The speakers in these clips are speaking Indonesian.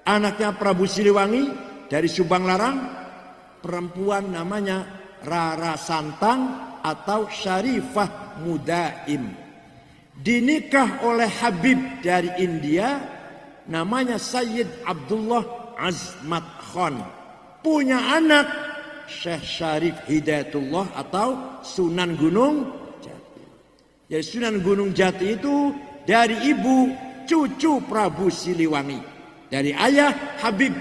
anaknya Prabu Siliwangi dari Subang Larang, perempuan namanya Rara Santang atau Syarifah Mudaim. Dinikah oleh Habib dari India, namanya Sayyid Abdullah Azmat Khan. Punya anak Syekh Syarif Hidayatullah atau Sunan Gunung Jati. Jadi Sunan Gunung Jati itu dari ibu cucu Prabu Siliwangi, dari ayah Habib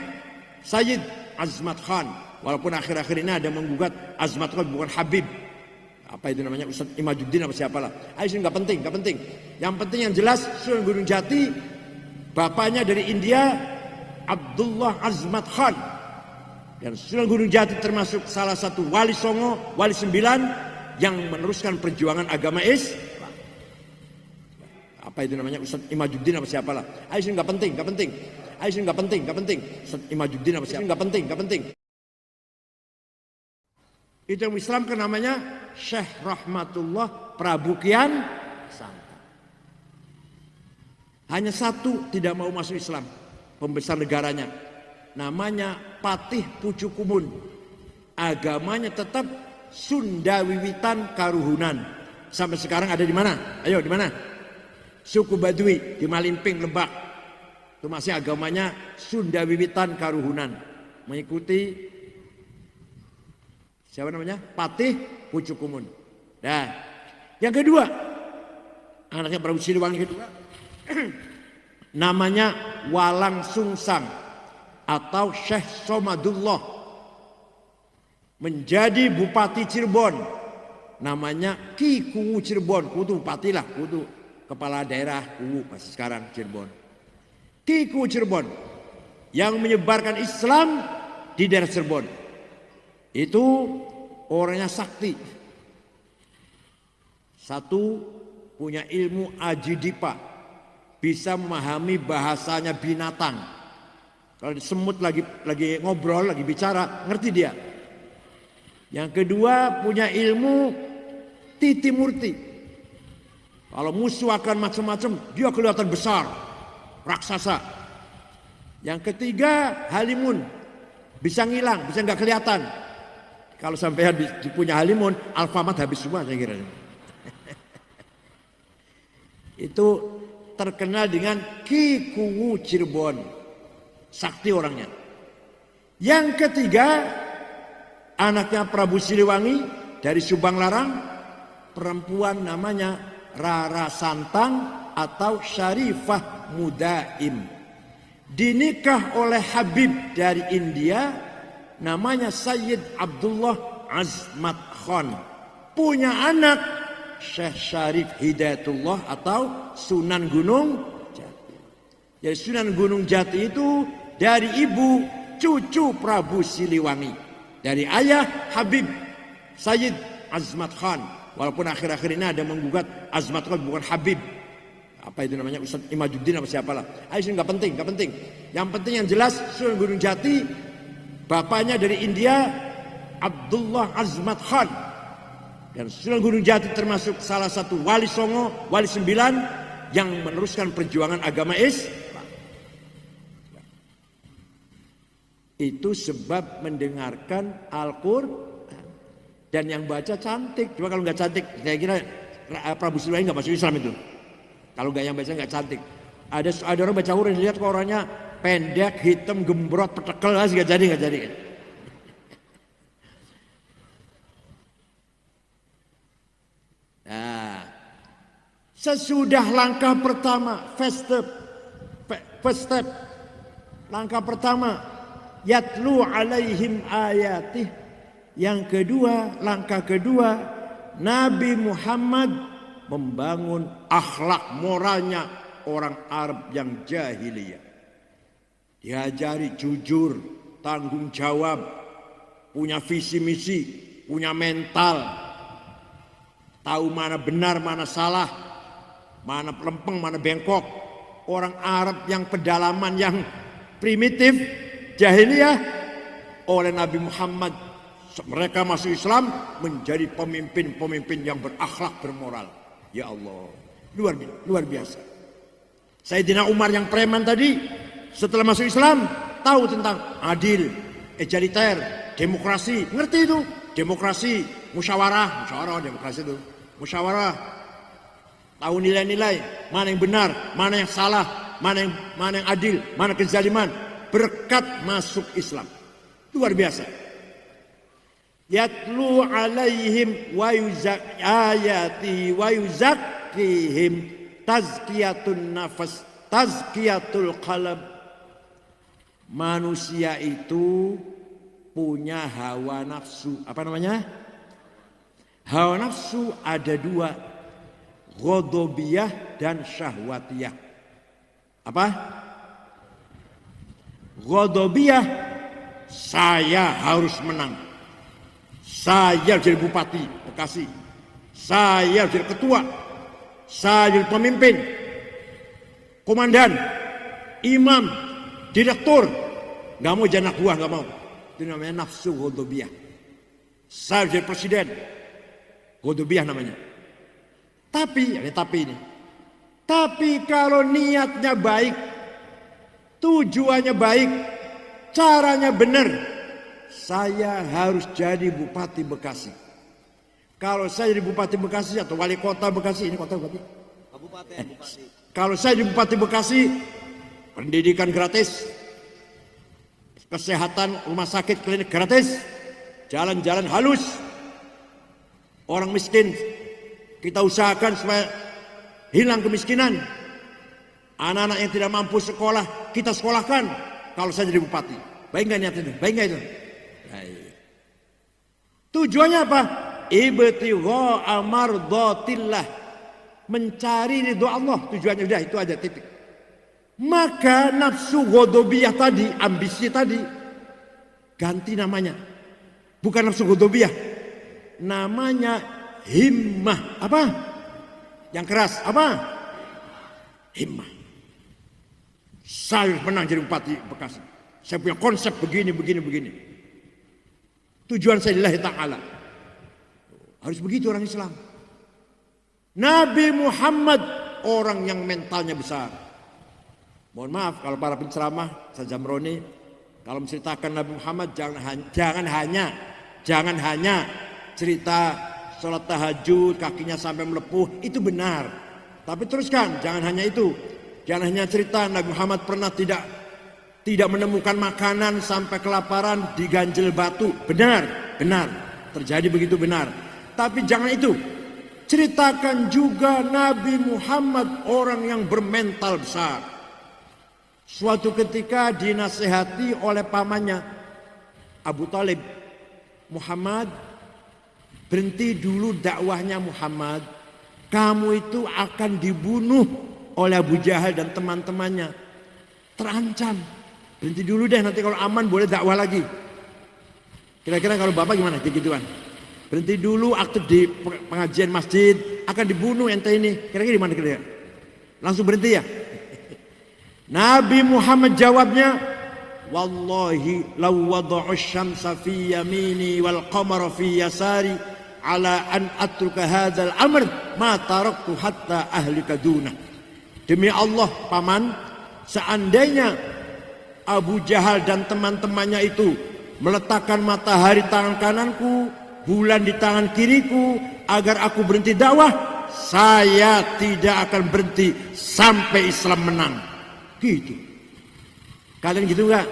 Sayyid Azmat Khan. Walaupun akhir-akhir ini ada menggugat Azmat Khan bukan Habib. Apa itu namanya, Ustaz Imajuddin apa siapalah. Itu nggak penting, nggak penting. Yang penting yang jelas Sunan Gunung Jati, bapaknya dari India, Abdullah Azmat Khan. Dan Sunan Gunung Jati termasuk salah satu wali Songo, wali 9 yang meneruskan perjuangan agama Islam. Apa itu namanya, Ustaz Imajuddin apa siapalah. Itu nggak penting, nggak penting. Itu nggak penting, nggak penting. Ustaz Imajuddin apa siapalah, nggak penting, nggak penting. Itu yang Islam kan namanya Syekh Rahmatullah Prabu Kian Santang. Hanya satu tidak mau masuk Islam, pembesar negaranya, namanya Patih Pucukumun. Agamanya tetap Sunda Wiwitan Karuhunan. Sampai sekarang ada di mana? Ayo, di mana? Suku Baduy di Malimping, Lebak. Itu masih agamanya Sunda Wiwitan Karuhunan. Mengikuti siapa namanya? Patih Pucukumun. Nah, yang kedua, anaknya Prabu Siliwangi kedua, namanya Walang Sungsang atau Syekh Somadullah, menjadi Bupati Cirebon. Namanya Ki Kuwu Cirebon. Kuwu bupati lah, kuwu kepala daerah Kuwu masih sekarang Cirebon. Ki Kuwu Cirebon yang menyebarkan Islam di daerah Cirebon. Itu orangnya sakti. Satu, punya ilmu ajidipa, bisa memahami bahasanya binatang. Kalau semut lagi ngobrol, lagi bicara, ngerti dia. Yang kedua, punya ilmu titi murti. Kalau musuh akan macam-macam, dia kelihatan besar, raksasa. Yang ketiga, halimun, bisa ngilang, bisa nggak kelihatan. Kalau sampai punya halimun, Alfamart habis semua saya kira. Itu terkenal dengan Ki Kuwu Cirebon. Sakti orangnya. Yang ketiga, anaknya Prabu Siliwangi dari Subang Larang, perempuan namanya Rara Santang atau Syarifah Mudaim. Dinikah oleh Habib dari India, namanya Sayyid Abdullah Azmat Khan. Punya anak Syekh Syarif Hidayatullah atau Sunan Gunung Jati. Jadi Sunan Gunung Jati itu dari ibu cucu Prabu Siliwangi, dari ayah Habib Sayyid Azmat Khan. Walaupun akhir-akhir ini ada menggugat Azmat Khan bukan Habib. Apa itu namanya, Ustaz Imajuddin apa siapalah. Itu nggak penting, nggak penting. Yang penting yang jelas Sunan Gunung Jati, bapaknya dari India, Abdullah Azmat Khan. Dan Sunan Gunung Jati termasuk salah satu wali Songo, wali 9 yang meneruskan perjuangan agama Islam. Itu sebab mendengarkan Al-Quran. Dan yang baca cantik. Cuma kalau nggak cantik, saya kira Prabu Siliwangi nggak masuk Islam itu. Kalau nggak yang baca nggak cantik. Ada orang baca Quran, lihat kok orangnya pendek, hitam, gembrot, petekel, nggak jadi. Nah, sesudah langkah pertama, first step, langkah pertama, yatlu alaihim ayatih. Yang kedua, langkah kedua, Nabi Muhammad membangun akhlak moralnya orang Arab yang jahiliyah. Diajari jujur, tanggung jawab, punya visi misi, punya mental, tahu mana benar, mana salah, mana pelempeng, mana bengkok. Orang Arab yang pedalaman, yang primitif, jahiliyah, oleh Nabi Muhammad, mereka masuk Islam menjadi pemimpin-pemimpin yang berakhlak, bermoral. Ya Allah, luar biasa. Sayyidina Umar yang preman tadi, Setelah masuk Islam, tahu tentang adil, egaliter, demokrasi. Ngerti itu? Demokrasi, musyawarah, demokrasi itu. Musyawarah. Tahu nilai-nilai, mana yang benar, mana yang salah, mana yang adil, mana kezaliman. Berkat masuk Islam. Luar biasa. Yatlu alaihim wa ayati wa yuzakkihim tazkiyatun nafas, tazkiyatul qalb. Manusia itu punya hawa nafsu. Apa namanya? Hawa nafsu ada dua, ghadabiyah dan syahwatiyah. Apa? Ghadabiyah, saya harus menang. Saya jadi bupati Bekasi. Saya jadi ketua. Saya jadi pemimpin. Komandan, imam, direktur. Gak mau jadi anak buah, gak mau. Itu namanya nafsu ghadabiyah. Saya jadi presiden. Ghadabiyah namanya. Tapi ini. Tapi kalau niatnya baik, tujuannya baik, caranya benar, saya harus jadi bupati Bekasi. Kalau saya jadi bupati Bekasi atau wali kota Bekasi, ini kota berarti? Kabupaten Bekasi. Kalau saya jadi bupati Bekasi, pendidikan gratis, kesehatan, rumah sakit, klinik gratis, jalan-jalan halus, orang miskin kita usahakan supaya hilang kemiskinan. Anak-anak yang tidak mampu sekolah kita sekolahkan. Kalau saya jadi bupati, baik nggak niat itu? Baik nggak itu? Baik. Tujuannya apa? Ibtigha mardatillah, mencari ridho Allah. Tujuannya udah itu aja, titik. Maka nafsu ghadabiyah tadi, ambisi tadi, ganti namanya. Bukan nafsu ghadabiyah, namanya himmah. Apa? Yang keras. Apa? Himmah. Saya menang jadi bupati Bekasi. Saya punya konsep begini. Tujuan saya lillahi ta'ala. Harus begitu orang Islam. Nabi Muhammad orang yang mentalnya besar. Mohon maaf kalau para penceramah, saya Jamroni, kalau menceritakan Nabi Muhammad jangan hanya cerita sholat tahajud, kakinya sampai melepuh, itu benar. Tapi teruskan, jangan hanya itu. Jangan hanya cerita Nabi Muhammad pernah tidak menemukan makanan sampai kelaparan diganjel batu. Benar. Terjadi begitu, benar. Tapi jangan itu. Ceritakan juga Nabi Muhammad orang yang bermental besar. Suatu ketika dinasehati oleh pamannya Abu Talib, Muhammad, berhenti dulu dakwahnya Muhammad. Kamu itu akan dibunuh oleh Abu Jahal dan teman-temannya. Terancam. Berhenti dulu deh, nanti kalau aman boleh dakwah lagi. Kira-kira kalau bapak gimana? Gitu-gituan. Berhenti dulu, aktif di pengajian masjid, akan dibunuh ente ini. Kira-kira gimana kira-kira? Langsung berhenti ya? Nabi Muhammad jawabnya, wallahi law wada'u syamsa fi yamini wal qamara fi yasari ala an atruka hadzal amr ma taraktu hatta ahlika dunah. Demi Allah paman, seandainya Abu Jahal dan teman-temannya itu meletakkan matahari tangan kananku, bulan di tangan kiriku, agar aku berhenti dakwah, saya tidak akan berhenti sampai Islam menang. Gitu. Kalian gitu enggak?